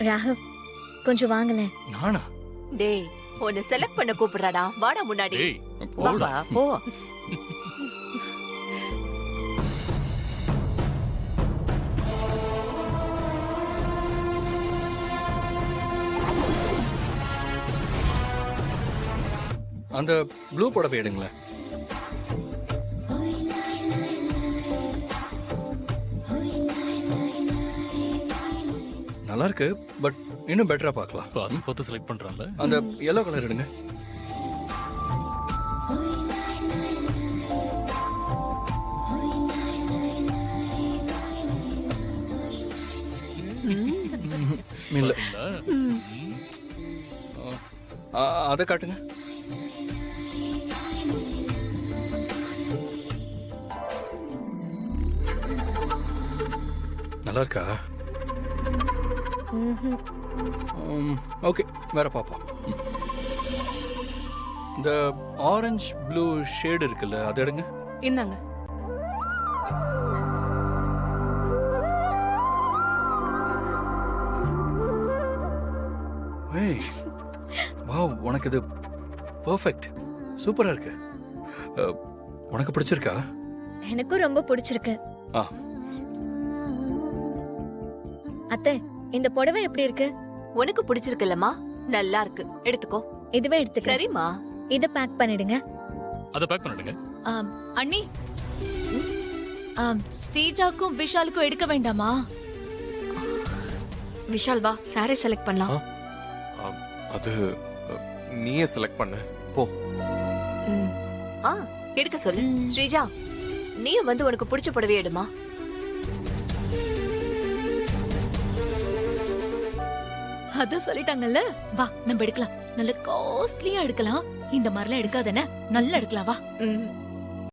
ராகவ் கொஞ்சம் வாங்கலேன். நானா? டேய் உன்னை செலக்ட் பண்ண கூப்பிடுறாடா, வாடா முன்னாடி. டேய் வா போடா. வா, போ. அந்த ப்ளூ புடவை எடுங்களேன். நல்லா இருக்கு, பட் இன்னும் பெட்டரா பார்க்கலாம். பார்த்து பார்த்து செலக்ட் பண்றான்ல. அந்த yellow கலர் எடுங்க. இல்ல, அதை காட்டுங்க. நல்லா இருக்கா? ஓகே, வேற பாப்போம். இந்த ஆரஞ்சு ப்ளூ ஷேடு இருக்குல்ல, அது எடுங்க. இந்தாங்க. ஏய் வாவ், உனக்கு இது பெர்ஃபெக்ட், சூப்பரா இருக்கு. உனக்கு பிடிச்சிருக்கா? எனக்கும் ரொம்ப பிடிச்சிருக்கு. ஆ, அத்தை, இந்த புடவை எப்படி இருக்கு? உனக்கு பிடிச்சிருக்குல்லம்மா, நல்லா இருக்கு, எடுத்துக்கோ. இதுவே எடுத்துக்க. சரிம்மா. இத பேக் பண்ணிடுங்க. அதை பேக் பண்ணிடுங்க. அண்ணி, ஸ்ரீஜாக்கும் விஷாலுக்கும் எடுக்க வேண்டாமா? விஷால் வா, சாரி செலக்ட் பண்ணலாம். அது நீயே செலக்ட் பண்ணு போ. ம். ஆ, எடுக்க சொல்லு. ஸ்ரீஜா, நீயும் வந்து உனக்கு பிடிச்ச புடவை எடுமா. அத சொல்லிட்டாங்கல்ல, வா நம்ம எடுக்கலாம். நல்ல காஸ்ட்லியா எடுக்கலாம். இந்த மாதிரிலாம் எடுக்காதேன்னு நல்லா எடுக்கலாம், வா. ம்.